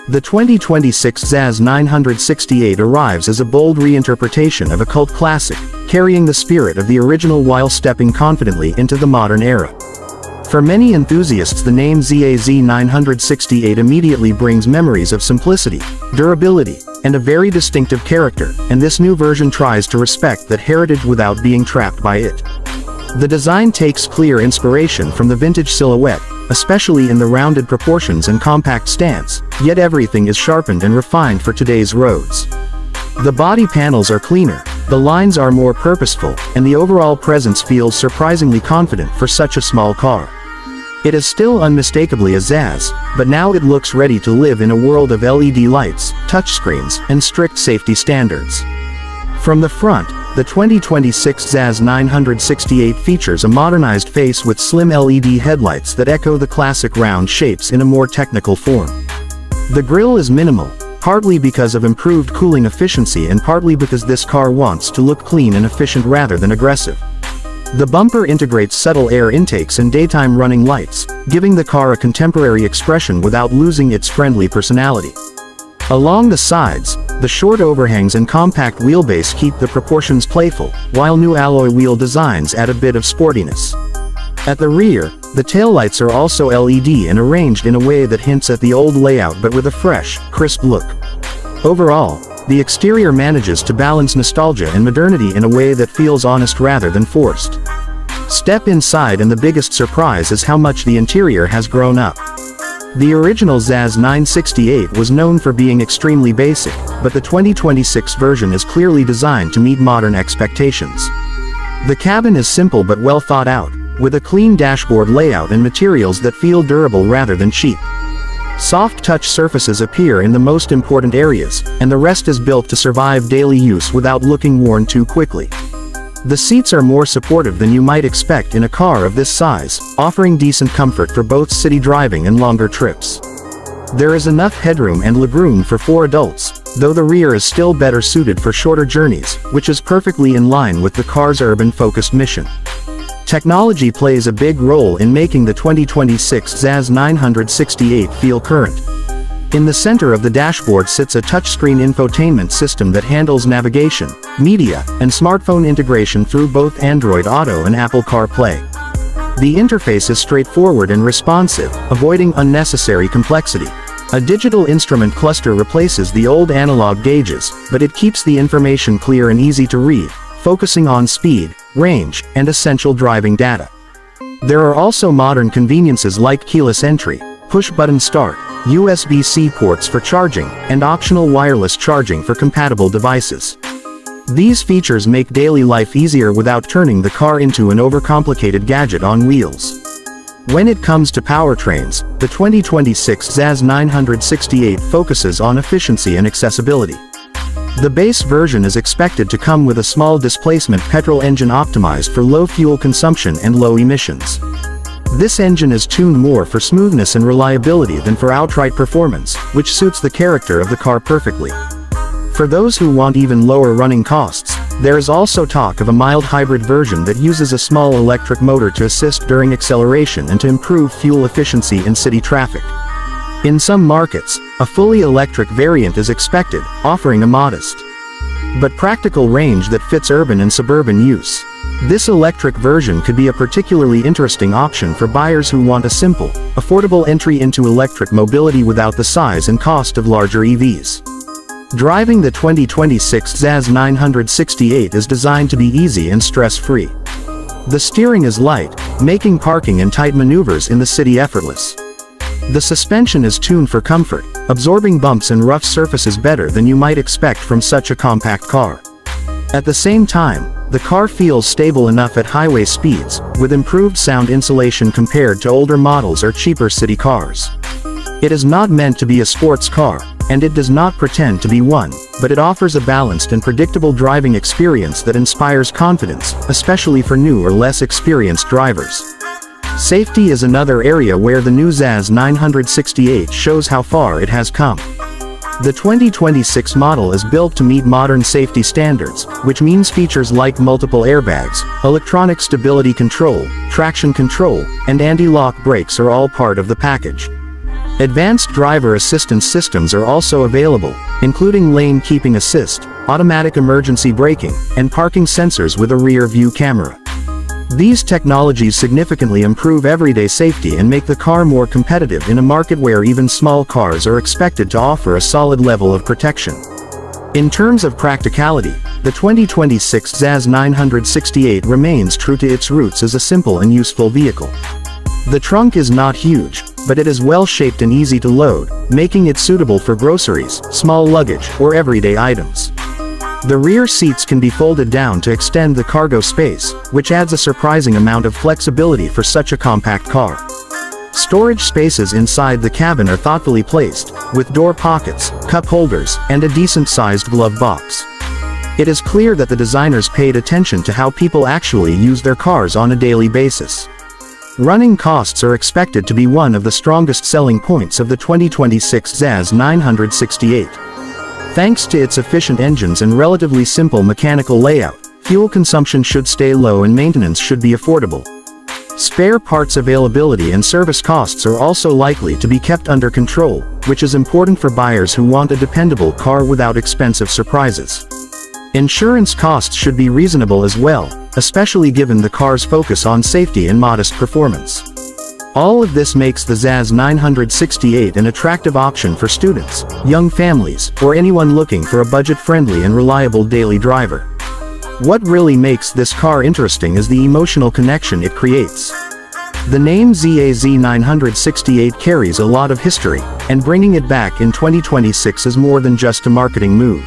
The 2026 ZAZ-968 arrives as a bold reinterpretation of a cult classic, carrying the spirit of the original while stepping confidently into the modern era. For many enthusiasts, the name ZAZ-968 immediately brings memories of simplicity, durability, and a very distinctive character, and this new version tries to respect that heritage without being trapped by it. The design takes clear inspiration from the vintage silhouette, especially in the rounded proportions and compact stance, yet everything is sharpened and refined for today's roads. The body panels are cleaner, the lines are more purposeful, and the overall presence feels surprisingly confident for such a small car. It is still unmistakably a ZAZ, but now it looks ready to live in a world of LED lights, touchscreens, and strict safety standards. From the front, the 2026 ZAZ-968 features a modernized face with slim LED headlights that echo the classic round shapes in a more technical form. The grille is minimal, partly because of improved cooling efficiency and partly because this car wants to look clean and efficient rather than aggressive. The bumper integrates subtle air intakes and daytime running lights, giving the car a contemporary expression without losing its friendly personality. Along the sides, the short overhangs and compact wheelbase keep the proportions playful, while new alloy wheel designs add a bit of sportiness. At the rear, the taillights are also LED and arranged in a way that hints at the old layout but with a fresh, crisp look. Overall, the exterior manages to balance nostalgia and modernity in a way that feels honest rather than forced. Step inside and the biggest surprise is how much the interior has grown up. The original ZAZ-968 was known for being extremely basic, but the 2026 version is clearly designed to meet modern expectations. The cabin is simple but well thought out, with a clean dashboard layout and materials that feel durable rather than cheap. Soft touch surfaces appear in the most important areas, and the rest is built to survive daily use without looking worn too quickly. The seats are more supportive than you might expect in a car of this size, offering decent comfort for both city driving and longer trips. There is enough headroom and legroom for 4 adults, though the rear is still better suited for shorter journeys, which is perfectly in line with the car's urban-focused mission. Technology plays a big role in making the 2026 ZAZ-968 feel current. In the center of the dashboard sits a touchscreen infotainment system that handles navigation, media, and smartphone integration through both Android Auto and Apple CarPlay. The interface is straightforward and responsive, avoiding unnecessary complexity. A digital instrument cluster replaces the old analog gauges, but it keeps the information clear and easy to read, focusing on speed, range, and essential driving data. There are also modern conveniences like keyless entry, push-button start, USB-C ports for charging, and optional wireless charging for compatible devices. These features make daily life easier without turning the car into an overcomplicated gadget on wheels. When it comes to powertrains, the 2026 ZAZ-968 focuses on efficiency and accessibility. The base version is expected to come with a small displacement petrol engine optimized for low fuel consumption and low emissions. This engine is tuned more for smoothness and reliability than for outright performance, which suits the character of the car perfectly. For those who want even lower running costs, there is also talk of a mild hybrid version that uses a small electric motor to assist during acceleration and to improve fuel efficiency in city traffic. In some markets, a fully electric variant is expected, offering a modest but practical range that fits urban and suburban use. This electric version could be a particularly interesting option for buyers who want a simple, affordable entry into electric mobility without the size and cost of larger EVs. Driving the 2026 ZAZ-968 is designed to be easy and stress-free. The steering is light, making parking and tight maneuvers in the city effortless. The suspension is tuned for comfort, absorbing bumps and rough surfaces better than you might expect from such a compact car. At the same time, the car feels stable enough at highway speeds, with improved sound insulation compared to older models or cheaper city cars. It is not meant to be a sports car, and it does not pretend to be one, but it offers a balanced and predictable driving experience that inspires confidence, especially for new or less experienced drivers. Safety is another area where the new ZAZ-968 shows how far it has come. The 2026 model is built to meet modern safety standards, which means features like multiple airbags, electronic stability control, traction control, and anti-lock brakes are all part of the package. Advanced driver assistance systems are also available, including lane keeping assist, automatic emergency braking, and parking sensors with a rear-view camera. These technologies significantly improve everyday safety and make the car more competitive in a market where even small cars are expected to offer a solid level of protection. In terms of practicality, the 2026 ZAZ-968 remains true to its roots as a simple and useful vehicle. The trunk is not huge, but it is well-shaped and easy to load, making it suitable for groceries, small luggage, or everyday items. The rear seats can be folded down to extend the cargo space, which adds a surprising amount of flexibility for such a compact car. Storage spaces inside the cabin are thoughtfully placed, with door pockets, cup holders, and a decent-sized glove box. It is clear that the designers paid attention to how people actually use their cars on a daily basis. Running costs are expected to be one of the strongest selling points of the 2026 ZAZ-968. Thanks to its efficient engines and relatively simple mechanical layout, fuel consumption should stay low and maintenance should be affordable. Spare parts availability and service costs are also likely to be kept under control, which is important for buyers who want a dependable car without expensive surprises. Insurance costs should be reasonable as well, especially given the car's focus on safety and modest performance. All of this makes the ZAZ-968 an attractive option for students, young families, or anyone looking for a budget-friendly and reliable daily driver. What really makes this car interesting is the emotional connection it creates. The name ZAZ-968 carries a lot of history, and bringing it back in 2026 is more than just a marketing move.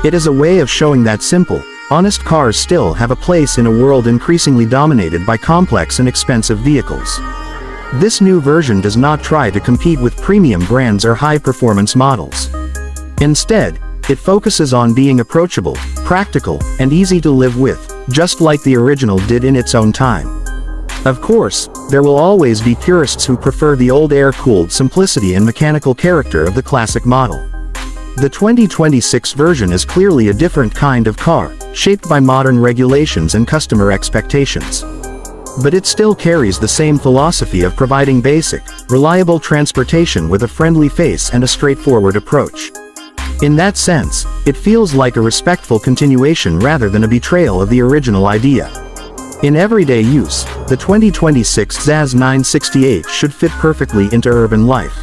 It is a way of showing that simple, honest cars still have a place in a world increasingly dominated by complex and expensive vehicles. This new version does not try to compete with premium brands or high-performance models. Instead, it focuses on being approachable, practical, and easy to live with, just like the original did in its own time. Of course, there will always be purists who prefer the old air-cooled simplicity and mechanical character of the classic model. The 2026 version is clearly a different kind of car, shaped by modern regulations and customer expectations. But it still carries the same philosophy of providing basic, reliable transportation with a friendly face and a straightforward approach. In that sense, it feels like a respectful continuation rather than a betrayal of the original idea. In everyday use, the 2026 ZAZ-968 should fit perfectly into urban life.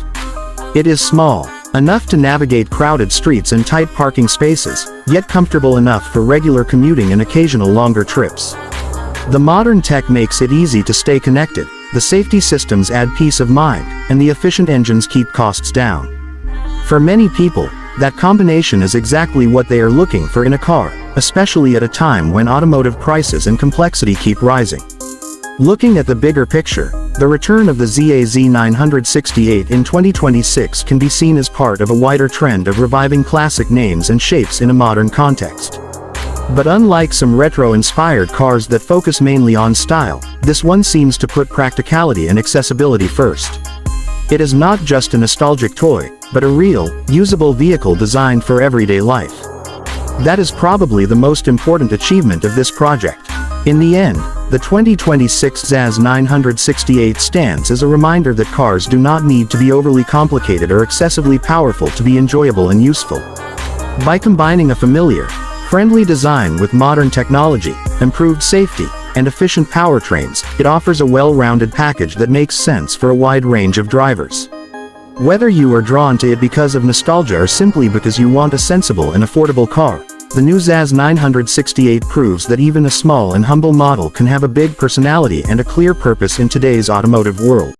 It is small, enough to navigate crowded streets and tight parking spaces, yet comfortable enough for regular commuting and occasional longer trips. The modern tech makes it easy to stay connected, the safety systems add peace of mind, and the efficient engines keep costs down. For many people, that combination is exactly what they are looking for in a car, especially at a time when automotive prices and complexity keep rising. Looking at the bigger picture, the return of the ZAZ-968 in 2026 can be seen as part of a wider trend of reviving classic names and shapes in a modern context. But unlike some retro-inspired cars that focus mainly on style, this one seems to put practicality and accessibility first. It is not just a nostalgic toy, but a real, usable vehicle designed for everyday life. That is probably the most important achievement of this project. In the end, the 2026 ZAZ-968 stands as a reminder that cars do not need to be overly complicated or excessively powerful to be enjoyable and useful. By combining a familiar, friendly design with modern technology, improved safety, and efficient powertrains, it offers a well-rounded package that makes sense for a wide range of drivers. Whether you are drawn to it because of nostalgia or simply because you want a sensible and affordable car, the new ZAZ-968 proves that even a small and humble model can have a big personality and a clear purpose in today's automotive world.